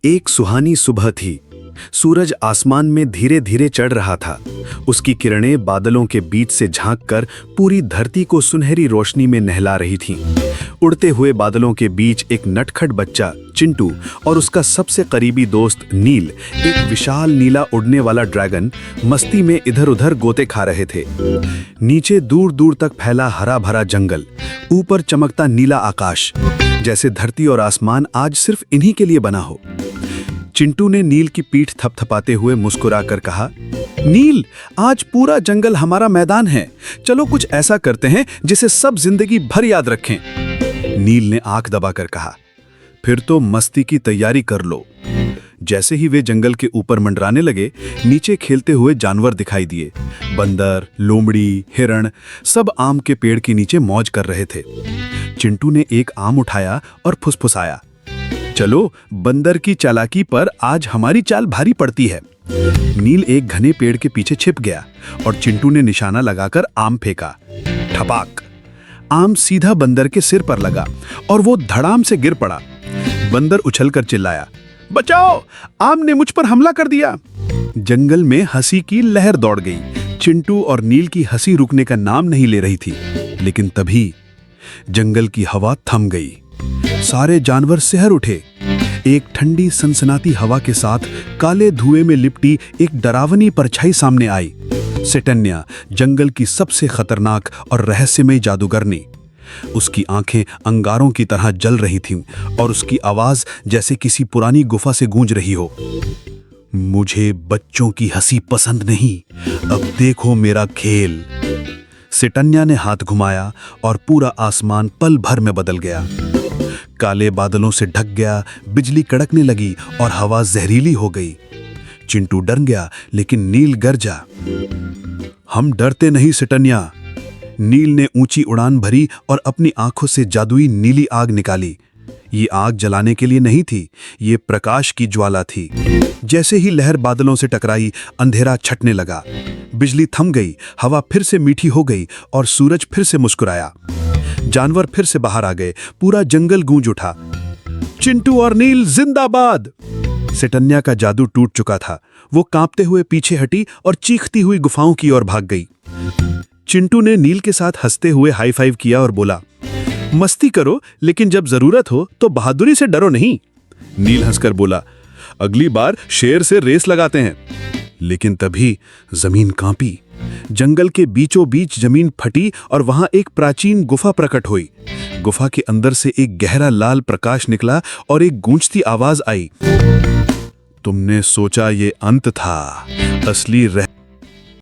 एक सुहानी सुबह थी। सूरज आसमान में धीरे धीरे चढ़ रहा था। उसकी किरणें बादलों के बीच से झांककर पूरी धरती को सुनहरी रोशनी में नहला रही थीं। उड़ते हुए बादलों के बीच एक नटखट बच्चा चिंटू और उसका सबसे करीबी दोस्त नील, एक विशाल नीला उड़ने वाला ड्रैगन, मस्ती में इधर-उधर गोते खा रहे थे। नीचे दूर दूर तक फैला हरा भरा जंगल, ऊपर चमकता नीला आकाश, जैसे धरती और आसमान आज सिर्फ इन्हीं के लिए बना हो। चिंटू ने नील की पीठ थपथपाते हुए मुस्कुराकर कहा, नील, आज पूरा जंगल हमारा मैदान है। चलो कुछ ऐसा करते हैं जिसे सब जिंदगी भर याद रखें। नील ने आंख दबाकर कहा, फिर तो मस्ती की तैयारी कर लो। जैसे ही वे जंगल के ऊपर मंडराने लगे, नीचे खेलते हुए जानवर दिखाई दिए। बंदर, लोमड़ी, हिरण, सब आम के पेड़ के नीचे मौज कर रहे थे। चिंटू ने एक आम उठाया और फुसफुसाया, चलो, बंदर की चालाकी पर आज हमारी चाल भारी पड़ती है। नील एक घने पेड़ के पीछे छिप गया और चिंटू ने निशाना लगाकर आम फेंका। ठपाक! आम सीधा बंदर के सिर पर लगा और वो धड़ाम से गिर पड़ा। बंदर उछलकर चिल्लाया, बचाओ! आम ने मुझ पर हमला कर दिया। जंगल में हंसी की लहर दौड़ गई। चिंटू और नील की हंसी रुकने का नाम नहीं ले रही थी। लेकिन तभी जंगल की हवा थम गई। सारे जानवर सिहर उठे। एक ठंडी सनसनाती हवा के साथ काले धुएं में लिपटी एक डरावनी परछाई सामने आई। सिटन्या, जंगल की सबसे खतरनाक और रहस्यमय जादूगरनी। उसकी आंखें अंगारों की तरह जल रही थीं और उसकी आवाज जैसे किसी पुरानी गुफा से गूंज रही हो। मुझे बच्चों की हंसी पसंद नहीं, अब देखो मेरा खेल। सिटन्या ने हाथ घुमाया और पूरा आसमान पल भर में बदल गया। काले बादलों से ढक गया, बिजली कड़कने लगी और हवा जहरीली हो गई। चिंटू डर गया, लेकिन नील गरजा, हम डरते नहीं सिटन्या। नील ने ऊंची उड़ान भरी और अपनी आंखों से जादुई नीली आग निकाली। ये आग जलाने के लिए नहीं थी, ये प्रकाश की ज्वाला थी। जैसे ही लहर बादलों से टकराई, अंधेरा छटने लगा। बिजली थम गई, हवा फिर से मीठी हो गई और सूरज फिर से मुस्कुराया। जानवर फिर से बाहर आ गए, पूरा जंगल गूंज उठा, चिंटू और नील जिंदाबाद। सिटन्या का जादू टूट चुका था। वो कांपते हुए पीछे हटी और चीखती हुई गुफाओं की ओर भाग गई। चिंटू ने नील के साथ हंसते हुए हाई फाइव किया और बोला, मस्ती करो, लेकिन जब जरूरत हो तो बहादुरी से डरो नहीं। नील हंसकर बोला, अगली बार शेर से रेस लगाते हैं। लेकिन तभी जमीन कांपी। जंगल के बीचों बीच जमीन फटी और वहां एक प्राचीन गुफा प्रकट हुई। गुफा के अंदर से एक गहरा लाल प्रकाश निकला और एक गूंजती आवाज आई, तुमने सोचा ये अंत था, असली